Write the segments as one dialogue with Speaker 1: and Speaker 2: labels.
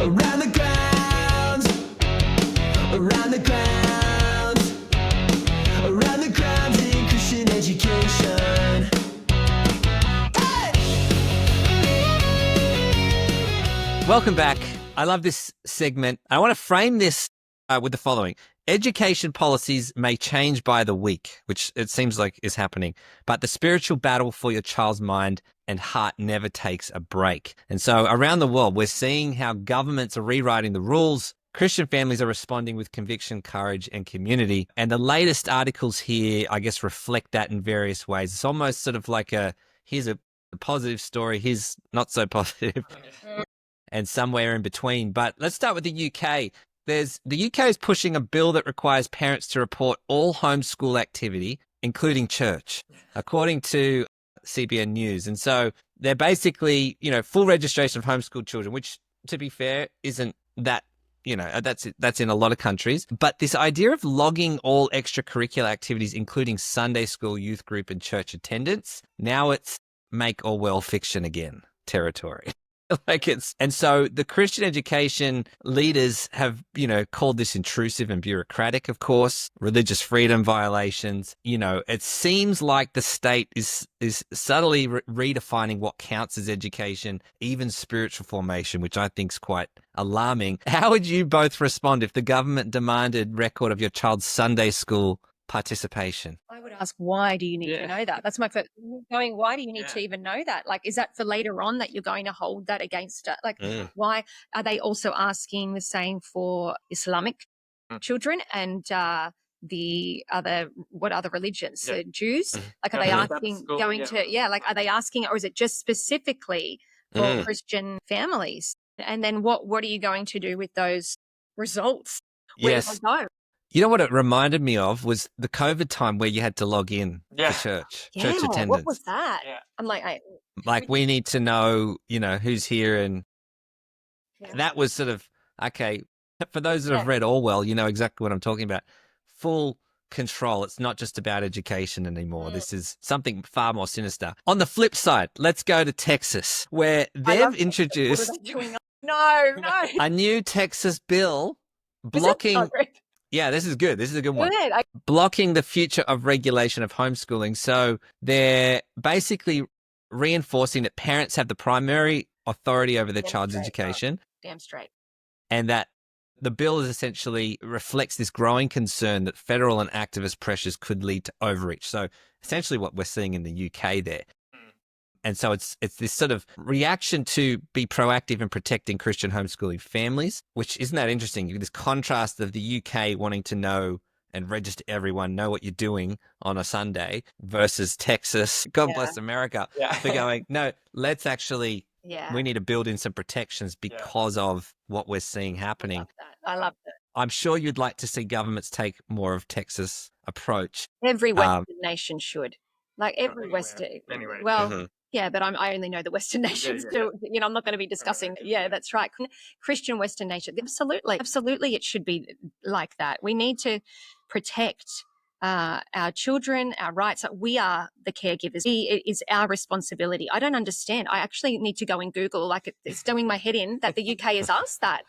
Speaker 1: Around the grounds, around the grounds, around the grounds in Christian education. Hey!
Speaker 2: Welcome back. I love this segment. I want to frame this with the following. Education policies may change by the week, which it seems like is happening, but the spiritual battle for your child's mind and heart never takes a break. And so around the world, we're seeing how governments are rewriting the rules. Christian families are responding with conviction, courage, and community. And the latest articles here, I guess, reflect that in various ways. It's almost sort of like here's a positive story, here's not so positive, and somewhere in between. But let's start with the UK. The UK is pushing a bill that requires parents to report all homeschool activity, including church, according to CBN News. And so they're basically, full registration of homeschooled children, which, to be fair, isn't that, that's in a lot of countries. But this idea of logging all extracurricular activities, including Sunday school, youth group, and church attendance, now it's make or well fiction again territory. And so the Christian education leaders have, called this intrusive and bureaucratic, of course, religious freedom violations. It seems like the state is subtly redefining what counts as education, even spiritual formation, which I think is quite alarming. How would you both respond if the government demanded record of your child's Sunday school participation?
Speaker 3: I would ask, why do you need to know that? That's my first going, why do you need to even know that? Like, is that for later on that you're going to hold that against it? Like, why are they also asking the same for Islamic children and what other religions? Jews? Like, are they asking are they asking, or is it just specifically for Christian families? And then what are you going to do with those results? Where do they go?
Speaker 2: You know what it reminded me of was the COVID time where you had to log in for church attendance.
Speaker 3: What was that? Yeah. I'm
Speaker 2: like, we need to know, who's here. And that was sort of, okay, for those that have read Orwell, you know exactly what I'm talking about. Full control. It's not just about education anymore. This is something far more sinister. On the flip side, let's go to Texas, where they've introduced a new Texas bill blocking... Yeah, this is good. This is a good one. Blocking the future of regulation of homeschooling. So they're basically reinforcing that parents have the primary authority over their child's education.
Speaker 3: Damn straight.
Speaker 2: And that the bill is essentially reflects this growing concern that federal and activist pressures could lead to overreach. So essentially what we're seeing in the UK there. And so it's this sort of reaction to be proactive in protecting Christian homeschooling families, which isn't that interesting? This contrast of the UK wanting to know and register everyone, know what you're doing on a Sunday, versus Texas, God bless America, for going, no, let's actually, we need to build in some protections because of what we're seeing happening.
Speaker 3: I love that.
Speaker 2: I'm sure you'd like to see governments take more of Texas approach.
Speaker 3: Every Western nation should. Like every Western.
Speaker 4: Anyway.
Speaker 3: Well, yeah, but I only know the Western nations. So, I'm not going to be discussing. Yeah, that's right. Christian Western nation. Absolutely, it should be like that. We need to protect our children, our rights. We are the caregivers. It is our responsibility. I don't understand. I actually need to go and Google. Like, it's doing my head in that the UK has asked that.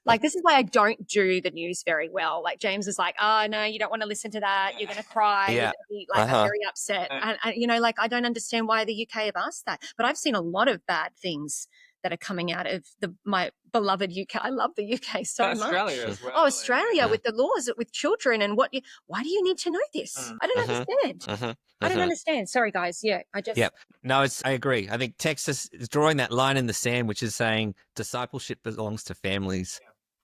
Speaker 3: Like, this is why I don't do the news very well. Like, James is like, oh, no, you don't want to listen to that. You're going to cry. You're going to be very upset. And, I don't understand why the UK have asked that. But I've seen a lot of bad things that are coming out of my beloved UK. I love the UK so much.
Speaker 4: Australia as well.
Speaker 3: Oh, Australia with the laws with children and why do you need to know this? I don't understand. I don't understand. Sorry, guys. Yeah,
Speaker 2: No, I agree. I think Texas is drawing that line in the sand, which is saying discipleship belongs to families,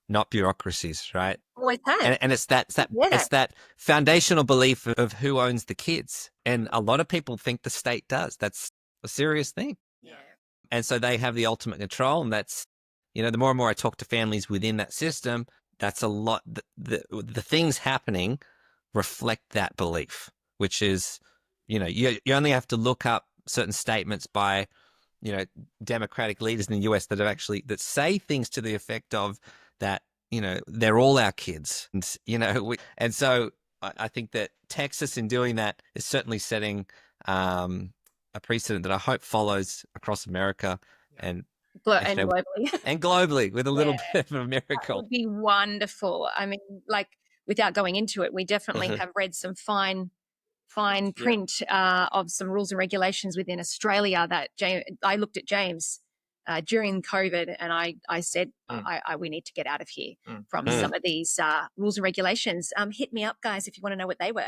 Speaker 2: not bureaucracies, right?
Speaker 3: Always has.
Speaker 2: And it's that foundational belief of who owns the kids. And a lot of people think the state does. That's a serious thing.
Speaker 3: Yeah.
Speaker 2: And so they have the ultimate control. And that's, the more and more I talk to families within that system, that's a lot. The things happening reflect that belief, which is, you only have to look up certain statements by, Democratic leaders in the US that say things to the effect of that, they're all our kids. And so I think that Texas in doing that is certainly setting a precedent that I hope follows across America and
Speaker 3: And globally.
Speaker 2: And globally with a little bit of a
Speaker 3: That
Speaker 2: miracle.
Speaker 3: would be wonderful. I mean, like, without going into it, we definitely have read some fine print of some rules and regulations within Australia that I looked at James during COVID, and I said, we need to get out of here from some of these rules and regulations. Hit me up, guys, if you want to know what they were.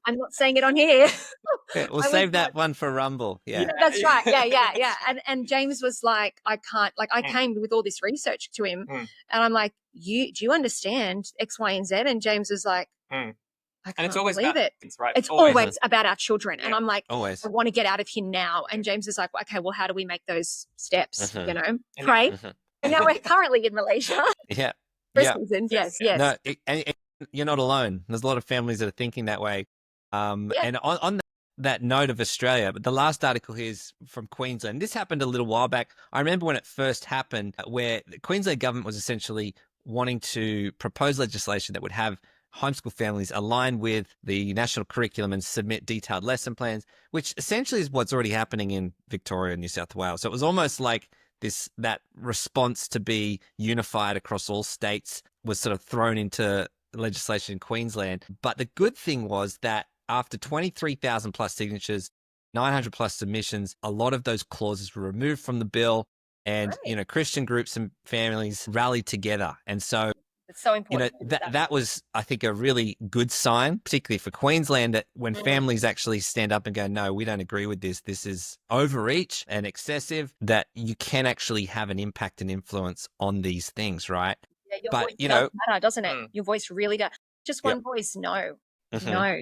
Speaker 3: I'm not saying it on here.
Speaker 2: Yeah, we'll save that one for Rumble. Yeah.
Speaker 3: That's right. Yeah. And James was like, I can't, like, I came with all this research to him, and I'm like, do you understand X, Y, and Z? And James was like, I can't believe it.
Speaker 4: Right?
Speaker 3: It's always about our children. And I'm like,
Speaker 2: Always.
Speaker 3: I want to get out of here now. And James is like, okay, well, how do we make those steps? You know, pray. And now we're currently in Malaysia.
Speaker 2: Yeah.
Speaker 3: For season. Yes.
Speaker 2: No, and you're not alone. There's a lot of families that are thinking that way. And on that note of Australia, but the last article here is from Queensland. This happened a little while back. I remember when it first happened, where the Queensland government was essentially wanting to propose legislation that would have homeschool families align with the national curriculum and submit detailed lesson plans, which essentially is what's already happening in Victoria and New South Wales. So it was almost like that response to be unified across all states was sort of thrown into legislation in Queensland. But the good thing was that after 23,000 plus signatures, 900 plus submissions, a lot of those clauses were removed from the bill, and Christian groups and families rallied together. And so
Speaker 3: it's so important.
Speaker 2: That was, I think, a really good sign, particularly for Queensland, that when families actually stand up and go, no, we don't agree with this, this is overreach and excessive, that you can actually have an impact and influence on these things, right?
Speaker 3: Yeah, your voice does matter, doesn't it? Your voice really does. Just one voice, no,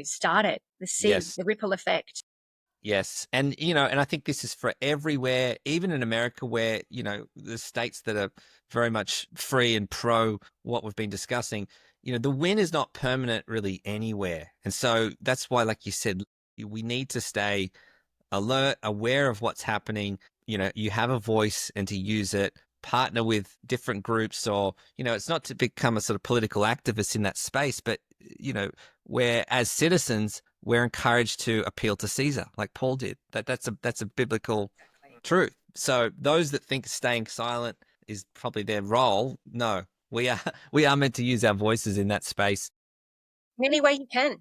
Speaker 3: start it. The seed, the ripple effect.
Speaker 2: Yes. And, and I think this is for everywhere, even in America, where, the states that are very much free and pro what we've been discussing, the win is not permanent really anywhere. And so that's why, like you said, we need to stay alert, aware of what's happening. You have a voice, and to use it, partner with different groups, or, it's not to become a sort of political activist in that space, but, where as citizens, we're encouraged to appeal to Caesar, like Paul did. That's a biblical truth. So those that think staying silent is probably their role, no, we are meant to use our voices in that space.
Speaker 3: Any way you can.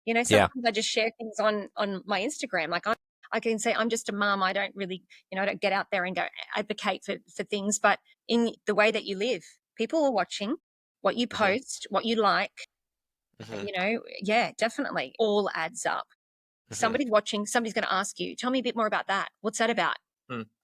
Speaker 3: Sometimes I just share things on my Instagram. Like I can say I'm just a mum. I don't really, I don't get out there and go advocate for things. But in the way that you live, people are watching what you post, what you like. Definitely. All adds up. Somebody's watching, somebody's going to ask you, tell me a bit more about that. What's that about?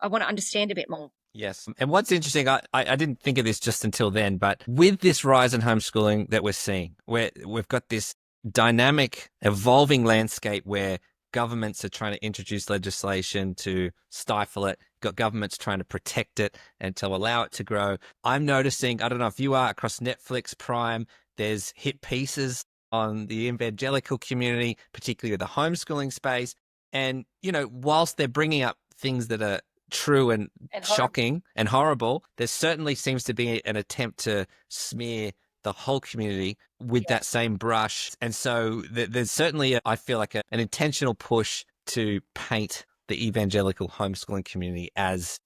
Speaker 3: I want to understand a bit more.
Speaker 2: Yes. And what's interesting, I didn't think of this just until then, but with this rise in homeschooling that we're seeing, where we've got this dynamic, evolving landscape where governments are trying to introduce legislation to stifle it, got governments trying to protect it and to allow it to grow. I'm noticing, I don't know if you are, across Netflix, Prime, there's hit pieces on the evangelical community, particularly with the homeschooling space. And, whilst they're bringing up things that are true and shocking and horrible, there certainly seems to be an attempt to smear the whole community with that same brush. And so there's certainly, I feel like, an intentional push to paint the evangelical homeschooling community as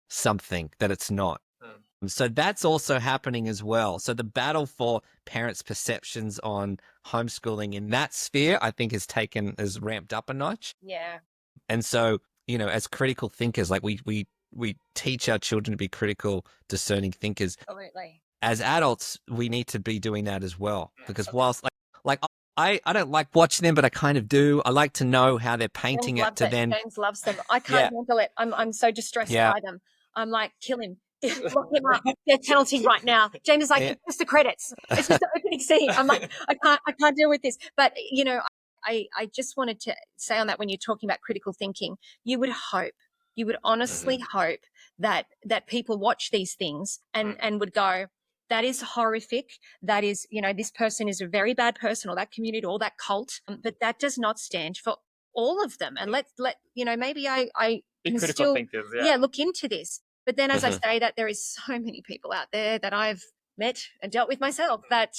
Speaker 2: something that it's not. So that's also happening as well. So the battle for parents' perceptions on homeschooling in that sphere, I think, has ramped up a notch.
Speaker 3: Yeah.
Speaker 2: And so, as critical thinkers, like we teach our children to be critical, discerning thinkers.
Speaker 3: Absolutely.
Speaker 2: As adults, we need to be doing that as well. Because whilst I don't like watching them, but I kind of do. I like to know how they're painting it to then.
Speaker 3: James loves them. I can't handle it. I'm so distressed by them. I'm like, kill him. Lock him up. Death penalty right now. James is like, it's just the credits. It's just the opening scene. I'm like, I can't deal with this. But I just wanted to say on that, when you're talking about critical thinking, you would honestly hope that people watch these things and would go, that is horrific. That is, this person is a very bad person, or that community, or that cult. But that does not stand for all of them. And let maybe I
Speaker 4: Be
Speaker 3: can
Speaker 4: critical
Speaker 3: still
Speaker 4: thinkers,
Speaker 3: look into this. But then, as I say, that there is so many people out there that I've met and dealt with myself that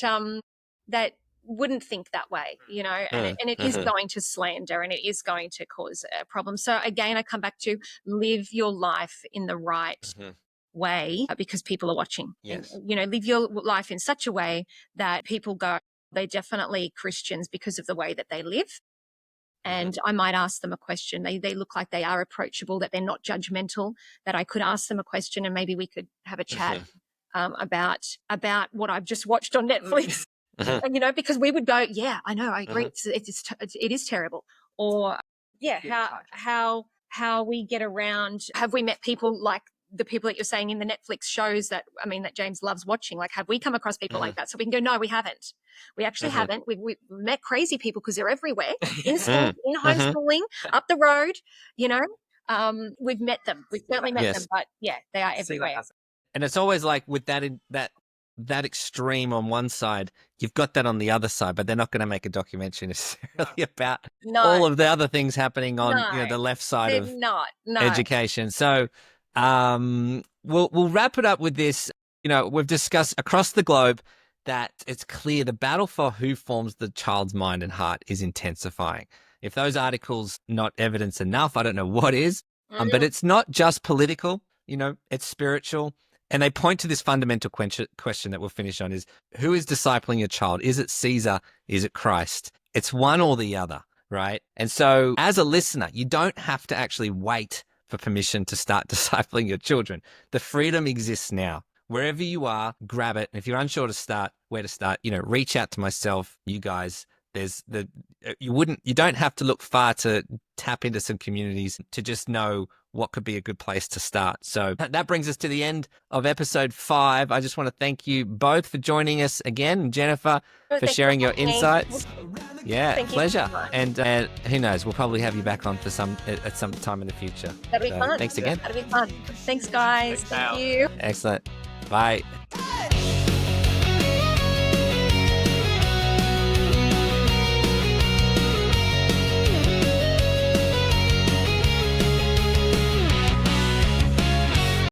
Speaker 3: wouldn't think that way, and it is going to slander and it is going to cause a problem. So again, I come back to live your life in the right way because people are watching.
Speaker 2: Yes.
Speaker 3: And, live your life in such a way that people go, they're definitely Christians because of the way that they live. And I might ask them a question. They look like they are approachable, that they're not judgmental, that I could ask them a question and maybe we could have a chat about what I've just watched on Netflix. Because we would go, yeah, I know, I agree. It is terrible. Or how we get around. Have we met people like the people that you're saying in the Netflix shows that James loves watching? Like, have we come across people like that? So we can go, no, we haven't. We actually haven't. We've met crazy people because they're everywhere in school, in homeschooling, up the road. We've met them. We've certainly met them, but yeah, they are everywhere.
Speaker 2: And it's always like with that extreme on one side, you've got that on the other side, but they're not going to make a documentary necessarily about all of the other things happening on the left side of education. So we'll wrap it up with this. We've discussed across the globe that it's clear the battle for who forms the child's mind and heart is intensifying. If those articles not evidence enough, I don't know what is. But it's not just political, it's spiritual. And they point to this fundamental question that we'll finish on is, who is discipling your child? Is it Caesar? Is it Christ? It's one or the other, right? And so as a listener, you don't have to actually wait for permission to start discipling your children. The freedom exists now. Wherever you are, grab it. And if you're unsure where to start, reach out to myself, you guys. You don't have to look far to tap into some communities to just know what could be a good place to start. So that brings us to the end of episode 5. I just want to thank you both for joining us again, Jennifer, for sharing your insights. Yeah, pleasure. And who knows, we'll probably have you back on at some time in the future.
Speaker 3: That'd be fun.
Speaker 2: Thanks again.
Speaker 3: That'd be fun. Thanks, guys. Thank you.
Speaker 2: Excellent. Bye.